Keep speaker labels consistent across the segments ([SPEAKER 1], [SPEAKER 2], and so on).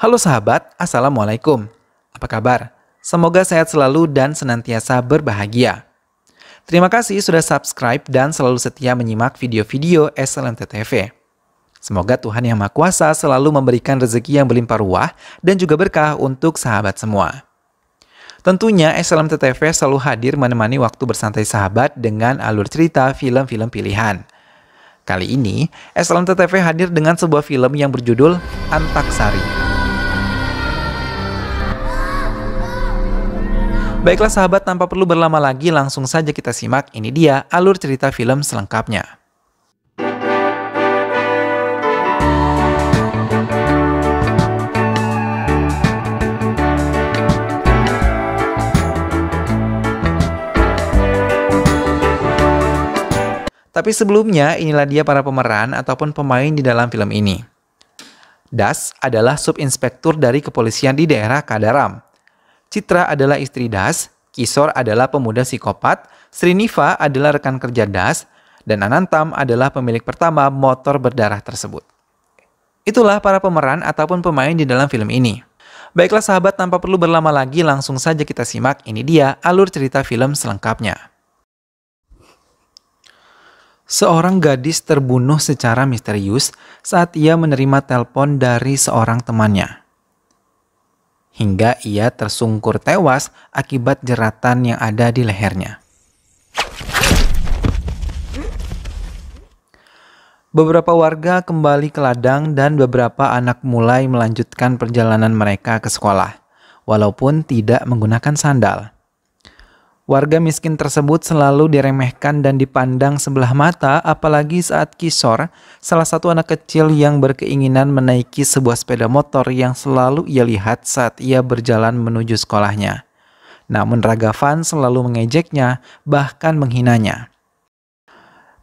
[SPEAKER 1] Halo sahabat, Assalamualaikum. Apa kabar? Semoga sehat selalu dan senantiasa berbahagia. Terima kasih sudah subscribe dan selalu setia menyimak video-video SLMT TV. Semoga Tuhan Yang Maha Kuasa selalu memberikan rezeki yang berlimpah ruah dan juga berkah untuk sahabat semua. Tentunya SLMT TV selalu hadir menemani waktu bersantai sahabat dengan alur cerita film-film pilihan. Kali ini, SLMT TV hadir dengan sebuah film yang berjudul Antaksari. Baiklah sahabat, tanpa perlu berlama lagi langsung saja kita simak. Ini dia alur cerita film selengkapnya. Tapi sebelumnya, inilah dia para pemeran ataupun pemain di dalam film ini. Das adalah subinspektur dari kepolisian di daerah Kadaram. Citra adalah istri Das, Kisor adalah pemuda psikopat, Sriniva adalah rekan kerja Das, dan Anantam adalah pemilik pertama motor berdarah tersebut. Itulah para pemeran ataupun pemain di dalam film ini. Baiklah sahabat, tanpa perlu berlama lagi langsung saja kita simak. Ini dia alur cerita film selengkapnya. Seorang gadis terbunuh secara misterius saat ia menerima telepon dari seorang temannya. Hingga ia tersungkur tewas akibat jeratan yang ada di lehernya. Beberapa warga kembali ke ladang dan beberapa anak mulai melanjutkan perjalanan mereka ke sekolah, walaupun tidak menggunakan sandal. Warga miskin tersebut selalu diremehkan dan dipandang sebelah mata, apalagi saat Kisor, salah satu anak kecil yang berkeinginan menaiki sebuah sepeda motor yang selalu ia lihat saat ia berjalan menuju sekolahnya. Namun Ragavan selalu mengejeknya, bahkan menghinanya.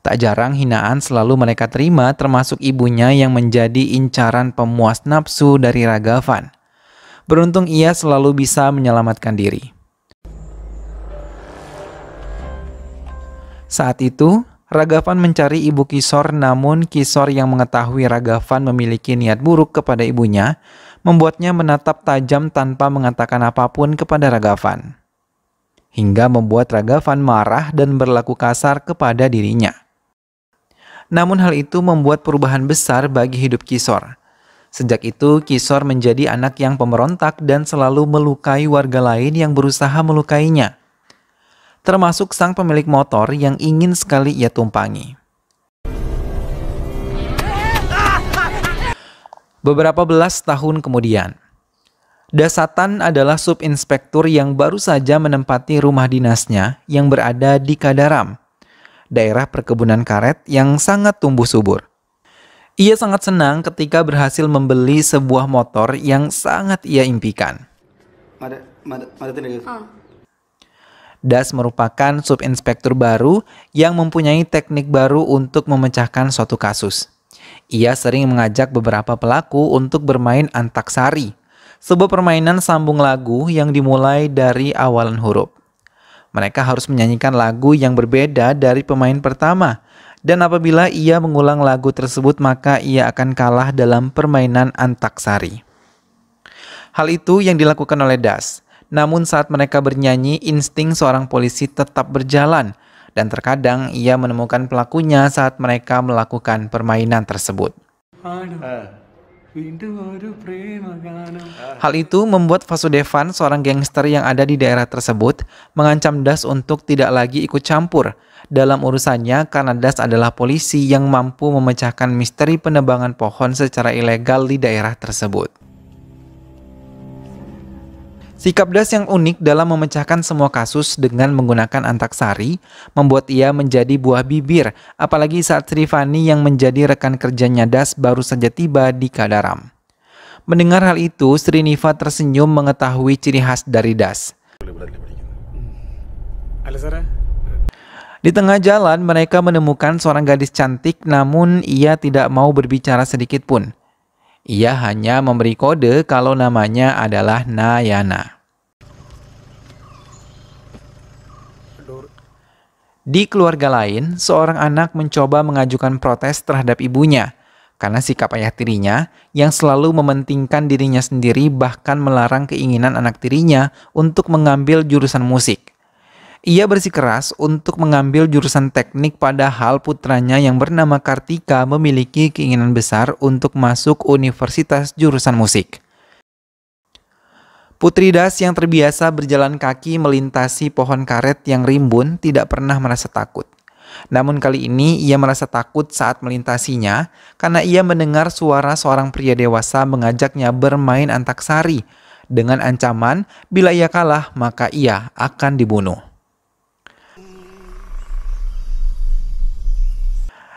[SPEAKER 1] Tak jarang hinaan selalu mereka terima, termasuk ibunya yang menjadi incaran pemuas nafsu dari Ragavan. Beruntung ia selalu bisa menyelamatkan diri. Saat itu, Ragavan mencari ibu Kisor, namun Kisor yang mengetahui Ragavan memiliki niat buruk kepada ibunya, membuatnya menatap tajam tanpa mengatakan apapun kepada Ragavan. Hingga membuat Ragavan marah dan berlaku kasar kepada dirinya. Namun hal itu membuat perubahan besar bagi hidup Kisor. Sejak itu, Kisor menjadi anak yang pemberontak dan selalu melukai warga lain yang berusaha melukainya. Termasuk sang pemilik motor yang ingin sekali ia tumpangi. Beberapa belas tahun kemudian, Dasatan adalah subinspektur yang baru saja menempati rumah dinasnya yang berada di Kadaram, daerah perkebunan karet yang sangat tumbuh subur. Ia sangat senang ketika berhasil membeli sebuah motor yang sangat ia impikan. Das merupakan subinspektur baru yang mempunyai teknik baru untuk memecahkan suatu kasus. Ia sering mengajak beberapa pelaku untuk bermain antaksari, sebuah permainan sambung lagu yang dimulai dari awalan huruf. Mereka harus menyanyikan lagu yang berbeda dari pemain pertama, dan apabila ia mengulang lagu tersebut maka ia akan kalah dalam permainan antaksari. Hal itu yang dilakukan oleh Das. Namun saat mereka bernyanyi, insting seorang polisi tetap berjalan, dan terkadang ia menemukan pelakunya saat mereka melakukan permainan tersebut. Hal itu membuat Vasudevan, seorang gangster yang ada di daerah tersebut, mengancam Das untuk tidak lagi ikut campur dalam urusannya karena Das adalah polisi yang mampu memecahkan misteri penebangan pohon secara ilegal di daerah tersebut. Sikap Das yang unik dalam memecahkan semua kasus dengan menggunakan antaksari membuat ia menjadi buah bibir, apalagi saat Srivani yang menjadi rekan kerjanya Das baru saja tiba di Kadaram. Mendengar hal itu, Sriniva tersenyum mengetahui ciri khas dari Das. Di tengah jalan, mereka menemukan seorang gadis cantik, namun ia tidak mau berbicara sedikit pun. Ia hanya memberi kode kalau namanya adalah Nayana. Di keluarga lain, seorang anak mencoba mengajukan protes terhadap ibunya karena sikap ayah tirinya yang selalu mementingkan dirinya sendiri bahkan melarang keinginan anak tirinya untuk mengambil jurusan musik. Ia bersikeras untuk mengambil jurusan teknik padahal putranya yang bernama Kartika memiliki keinginan besar untuk masuk universitas jurusan musik. Putri Das yang terbiasa berjalan kaki melintasi pohon karet yang rimbun tidak pernah merasa takut. Namun kali ini ia merasa takut saat melintasinya karena ia mendengar suara seorang pria dewasa mengajaknya bermain antaksari dengan ancaman bila ia kalah maka ia akan dibunuh.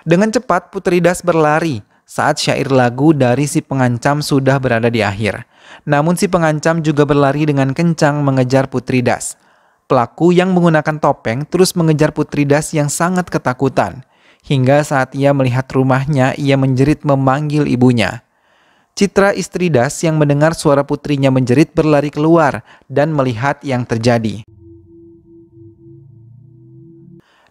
[SPEAKER 1] Dengan cepat Putri Das berlari saat syair lagu dari si pengancam sudah berada di akhir. Namun si pengancam juga berlari dengan kencang mengejar Putri Das. Pelaku yang menggunakan topeng terus mengejar Putri Das yang sangat ketakutan. Hingga saat ia melihat rumahnya, ia menjerit memanggil ibunya. Citra istri Das yang mendengar suara putrinya menjerit berlari keluar dan melihat yang terjadi.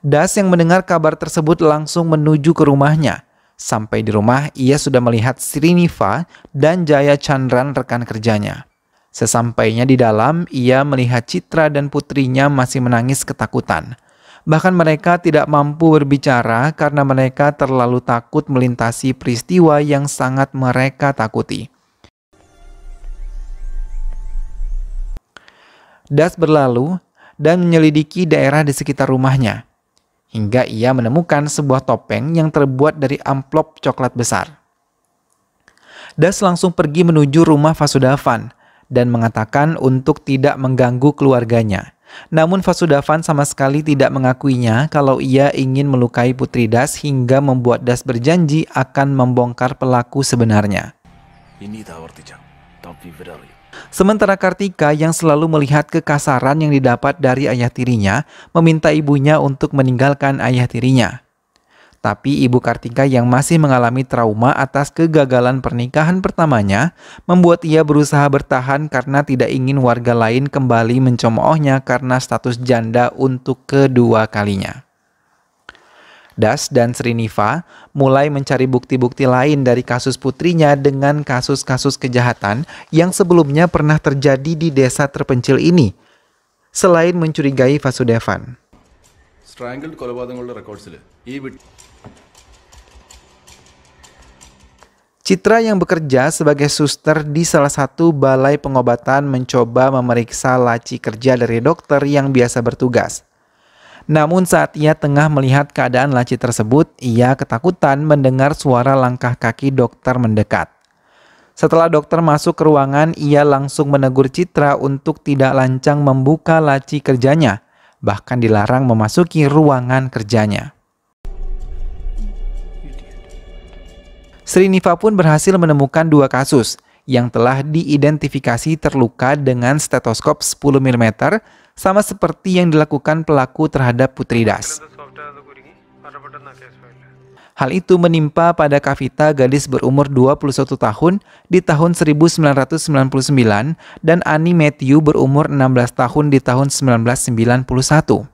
[SPEAKER 1] Das yang mendengar kabar tersebut langsung menuju ke rumahnya. Sampai di rumah, ia sudah melihat Sriniva dan Jaya Chandran rekan kerjanya. Sesampainya di dalam, ia melihat Citra dan putrinya masih menangis ketakutan. Bahkan mereka tidak mampu berbicara karena mereka terlalu takut melintasi peristiwa yang sangat mereka takuti. Das berlalu dan menyelidiki daerah di sekitar rumahnya, hingga ia menemukan sebuah topeng yang terbuat dari amplop coklat besar. Das langsung pergi menuju rumah Vasudevan dan mengatakan untuk tidak mengganggu keluarganya. Namun Vasudevan sama sekali tidak mengakuinya kalau ia ingin melukai Putri Das hingga membuat Das berjanji akan membongkar pelaku sebenarnya. Sementara Kartika yang selalu melihat kekasaran yang didapat dari ayah tirinya meminta ibunya untuk meninggalkan ayah tirinya. Tapi ibu Kartika yang masih mengalami trauma atas kegagalan pernikahan pertamanya membuat ia berusaha bertahan karena tidak ingin warga lain kembali mencemoohnya karena status janda untuk kedua kalinya. Das dan Sriniva mulai mencari bukti-bukti lain dari kasus putrinya dengan kasus-kasus kejahatan yang sebelumnya pernah terjadi di desa terpencil ini, selain mencurigai Vasudevan. Citra yang bekerja sebagai suster di salah satu balai pengobatan mencoba memeriksa laci kerja dari dokter yang biasa bertugas. Namun saat ia tengah melihat keadaan laci tersebut, ia ketakutan mendengar suara langkah kaki dokter mendekat. Setelah dokter masuk ke ruangan, ia langsung menegur Citra untuk tidak lancang membuka laci kerjanya, bahkan dilarang memasuki ruangan kerjanya. Sriniva pun berhasil menemukan dua kasus yang telah diidentifikasi terluka dengan stetoskop 10 mm sama seperti yang dilakukan pelaku terhadap Putri Das. Hal itu menimpa pada Kavita, gadis berumur 21 tahun di tahun 1999 dan Ani Matthew berumur 16 tahun di tahun 1991.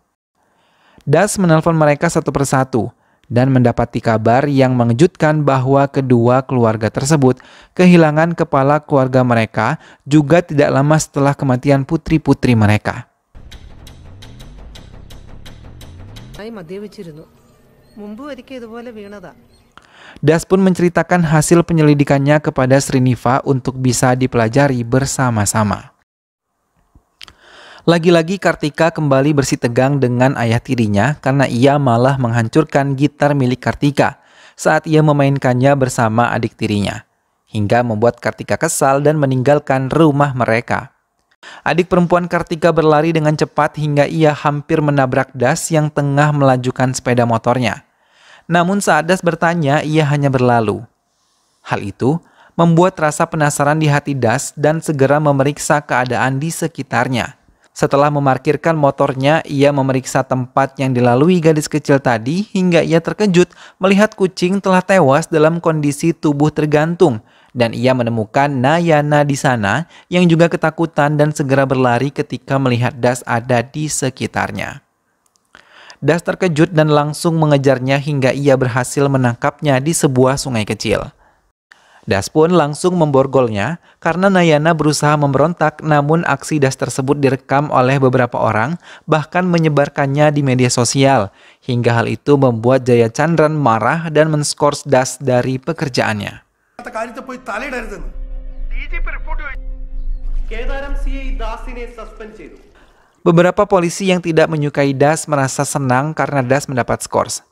[SPEAKER 1] Das menelpon mereka satu persatu dan mendapati kabar yang mengejutkan bahwa kedua keluarga tersebut kehilangan kepala keluarga mereka juga tidak lama setelah kematian putri-putri mereka. Das pun menceritakan hasil penyelidikannya kepada Sriniva untuk bisa dipelajari bersama-sama. Lagi-lagi Kartika kembali bersitegang dengan ayah tirinya karena ia malah menghancurkan gitar milik Kartika saat ia memainkannya bersama adik tirinya, hingga membuat Kartika kesal dan meninggalkan rumah mereka. Adik perempuan Kartika berlari dengan cepat hingga ia hampir menabrak Das yang tengah melajukan sepeda motornya. Namun saat Das bertanya, ia hanya berlalu. Hal itu membuat rasa penasaran di hati Das dan segera memeriksa keadaan di sekitarnya. Setelah memarkirkan motornya, ia memeriksa tempat yang dilalui gadis kecil tadi hingga ia terkejut melihat kucing telah tewas dalam kondisi tubuh tergantung. Dan ia menemukan Nayana di sana yang juga ketakutan dan segera berlari ketika melihat Das ada di sekitarnya. Das terkejut dan langsung mengejarnya hingga ia berhasil menangkapnya di sebuah sungai kecil. Das pun langsung memborgolnya karena Nayana berusaha memberontak, namun aksi Das tersebut direkam oleh beberapa orang, bahkan menyebarkannya di media sosial. Hingga hal itu membuat Jaya Chandran marah dan menskors Das dari pekerjaannya. Beberapa polisi yang tidak menyukai Das merasa senang karena Das mendapat skors.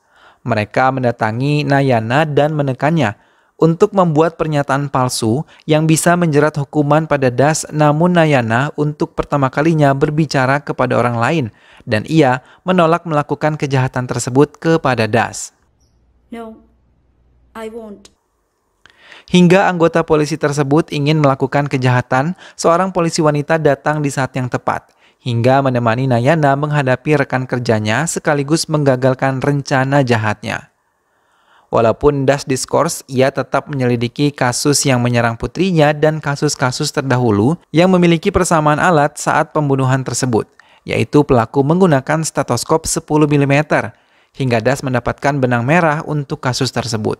[SPEAKER 1] Mereka mendatangi Nayana dan menekannya untuk membuat pernyataan palsu yang bisa menjerat hukuman pada Das, namun Nayana untuk pertama kalinya berbicara kepada orang lain dan ia menolak melakukan kejahatan tersebut kepada Das.
[SPEAKER 2] No, I won't.
[SPEAKER 1] Hingga anggota polisi tersebut ingin melakukan kejahatan, seorang polisi wanita datang di saat yang tepat hingga menemani Nayana menghadapi rekan kerjanya sekaligus menggagalkan rencana jahatnya. Walaupun Das diskors, ia tetap menyelidiki kasus yang menyerang putrinya dan kasus-kasus terdahulu yang memiliki persamaan alat saat pembunuhan tersebut, yaitu pelaku menggunakan stetoskop 10 mm, hingga Das mendapatkan benang merah untuk kasus tersebut.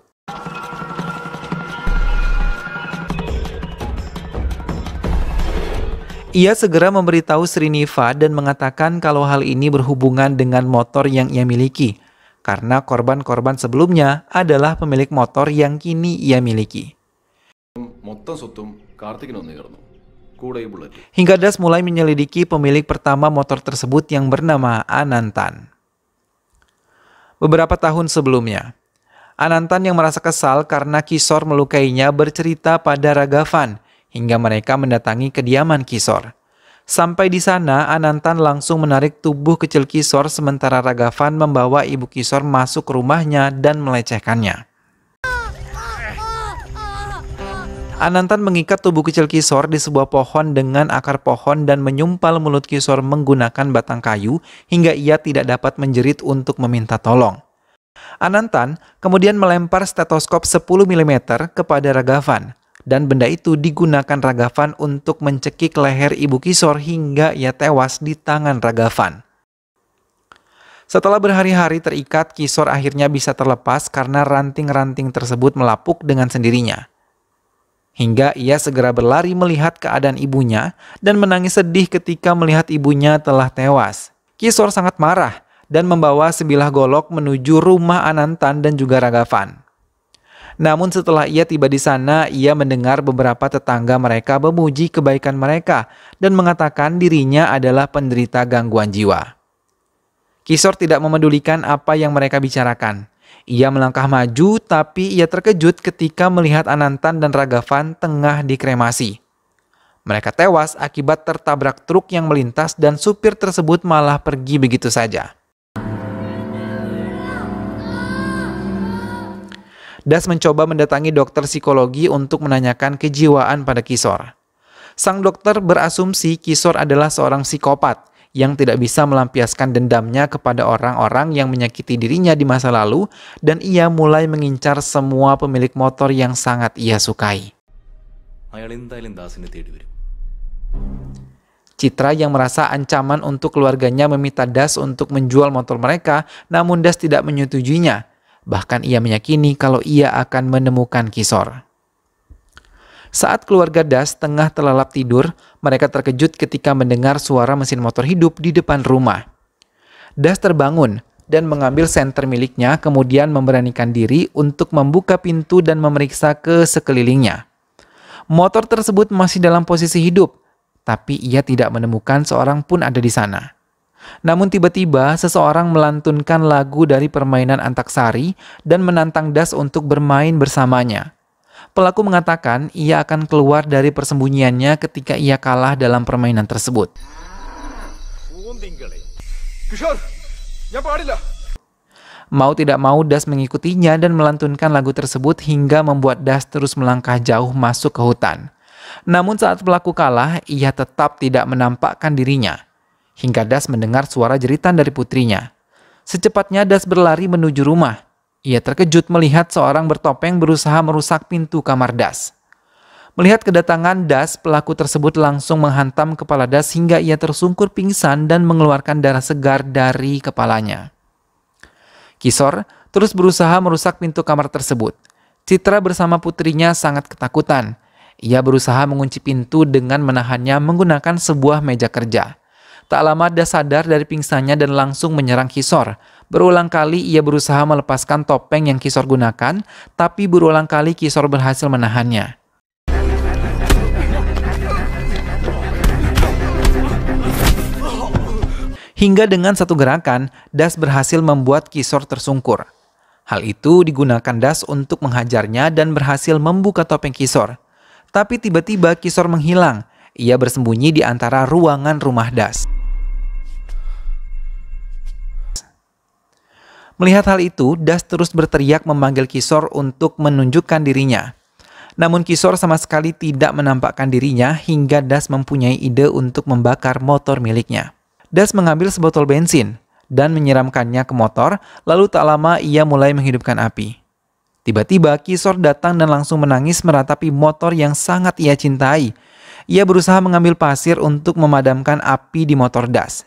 [SPEAKER 1] Ia segera memberitahu Sriniva dan mengatakan kalau hal ini berhubungan dengan motor yang ia miliki, karena korban-korban sebelumnya adalah pemilik motor yang kini ia miliki. Hingga Das mulai menyelidiki pemilik pertama motor tersebut yang bernama Anantan. Beberapa tahun sebelumnya, Anantan yang merasa kesal karena Kishore melukainya bercerita pada Raghavan hingga mereka mendatangi kediaman Kishore. Sampai di sana, Anantan langsung menarik tubuh kecil Kishore sementara Raghavan membawa ibu Kishore masuk ke rumahnya dan melecehkannya. Anantan mengikat tubuh kecil Kishore di sebuah pohon dengan akar pohon dan menyumpal mulut Kishore menggunakan batang kayu hingga ia tidak dapat menjerit untuk meminta tolong. Anantan kemudian melempar stetoskop 10 mm kepada Raghavan. Dan benda itu digunakan Raghavan untuk mencekik leher ibu Kishore hingga ia tewas di tangan Raghavan. Setelah berhari-hari terikat, Kishore akhirnya bisa terlepas karena ranting-ranting tersebut melapuk dengan sendirinya. Hingga ia segera berlari melihat keadaan ibunya dan menangis sedih ketika melihat ibunya telah tewas. Kishore sangat marah dan membawa sebilah golok menuju rumah Anantan dan juga Raghavan. Namun setelah ia tiba di sana, ia mendengar beberapa tetangga mereka memuji kebaikan mereka dan mengatakan dirinya adalah penderita gangguan jiwa. Kishore tidak memedulikan apa yang mereka bicarakan. Ia melangkah maju, tapi ia terkejut ketika melihat Anantan dan Raghavan tengah dikremasi. Mereka tewas akibat tertabrak truk yang melintas dan supir tersebut malah pergi begitu saja. Das mencoba mendatangi dokter psikologi untuk menanyakan kejiwaan pada Kishore. Sang dokter berasumsi Kishore adalah seorang psikopat yang tidak bisa melampiaskan dendamnya kepada orang-orang yang menyakiti dirinya di masa lalu dan ia mulai mengincar semua pemilik motor yang sangat ia sukai. Citra yang merasa ancaman untuk keluarganya meminta Das untuk menjual motor mereka, namun Das tidak menyetujuinya. Bahkan ia meyakini kalau ia akan menemukan Kishore. Saat keluarga Das tengah terlelap tidur, mereka terkejut ketika mendengar suara mesin motor hidup di depan rumah. Das terbangun dan mengambil senter miliknya, kemudian memberanikan diri untuk membuka pintu dan memeriksa ke sekelilingnya. Motor tersebut masih dalam posisi hidup, tapi ia tidak menemukan seorang pun ada di sana. Namun tiba-tiba seseorang melantunkan lagu dari permainan antaksari dan menantang Das untuk bermain bersamanya. Pelaku mengatakan ia akan keluar dari persembunyiannya ketika ia kalah dalam permainan tersebut. Mau tidak mau Das mengikutinya dan melantunkan lagu tersebut hingga membuat Das terus melangkah jauh masuk ke hutan. Namun saat pelaku kalah, ia tetap tidak menampakkan dirinya. Hingga Das mendengar suara jeritan dari putrinya. Secepatnya Das berlari menuju rumah. Ia terkejut melihat seorang bertopeng berusaha merusak pintu kamar Das. Melihat kedatangan Das, pelaku tersebut langsung menghantam kepala Das hingga ia tersungkur pingsan dan mengeluarkan darah segar dari kepalanya. Kishore terus berusaha merusak pintu kamar tersebut. Citra bersama putrinya sangat ketakutan. Ia berusaha mengunci pintu dengan menahannya menggunakan sebuah meja kerja. Tak lama Das sadar dari pingsannya dan langsung menyerang Kisor. Berulang kali ia berusaha melepaskan topeng yang Kisor gunakan, tapi berulang kali Kisor berhasil menahannya. Hingga dengan satu gerakan, Das berhasil membuat Kisor tersungkur. Hal itu digunakan Das untuk menghajarnya dan berhasil membuka topeng Kisor. Tapi tiba-tiba Kisor menghilang. Ia bersembunyi di antara ruangan rumah Das. Melihat hal itu, Das terus berteriak memanggil Kisor untuk menunjukkan dirinya. Namun Kisor sama sekali tidak menampakkan dirinya hingga Das mempunyai ide untuk membakar motor miliknya. Das mengambil sebotol bensin dan menyiramkannya ke motor, lalu tak lama ia mulai menghidupkan api. Tiba-tiba Kisor datang dan langsung menangis meratapi motor yang sangat ia cintai. Ia berusaha mengambil pasir untuk memadamkan api di motor Das.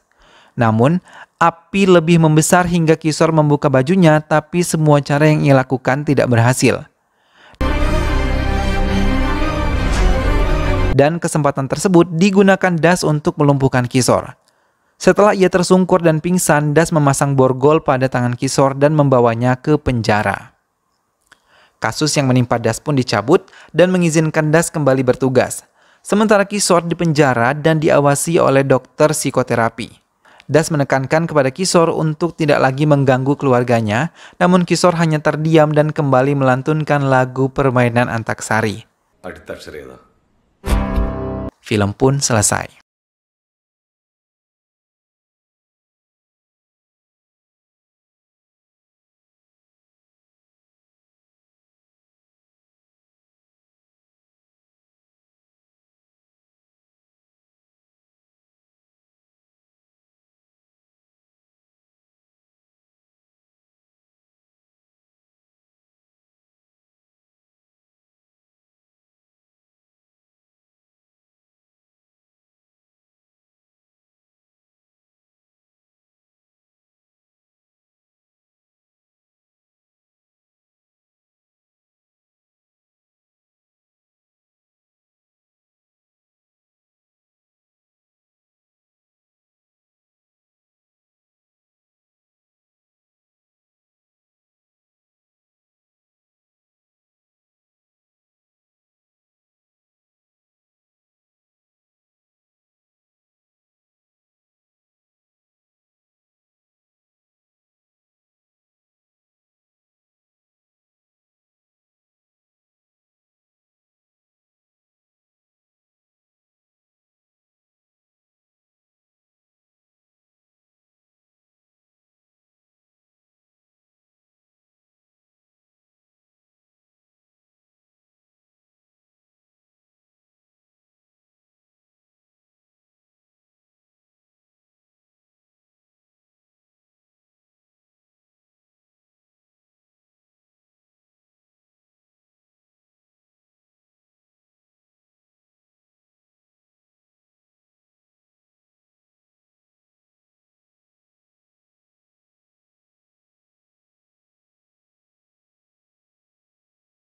[SPEAKER 1] Namun, api lebih membesar hingga Kisor membuka bajunya, tapi semua cara yang ia lakukan tidak berhasil. Dan kesempatan tersebut digunakan Das untuk melumpuhkan Kisor. Setelah ia tersungkur dan pingsan, Das memasang borgol pada tangan Kisor dan membawanya ke penjara. Kasus yang menimpa Das pun dicabut dan mengizinkan Das kembali bertugas. Sementara Kisor di penjara dan diawasi oleh dokter psikoterapi. Das menekankan kepada Kisor untuk tidak lagi mengganggu keluarganya, namun Kisor hanya terdiam dan kembali melantunkan lagu permainan antaksari. Film pun selesai.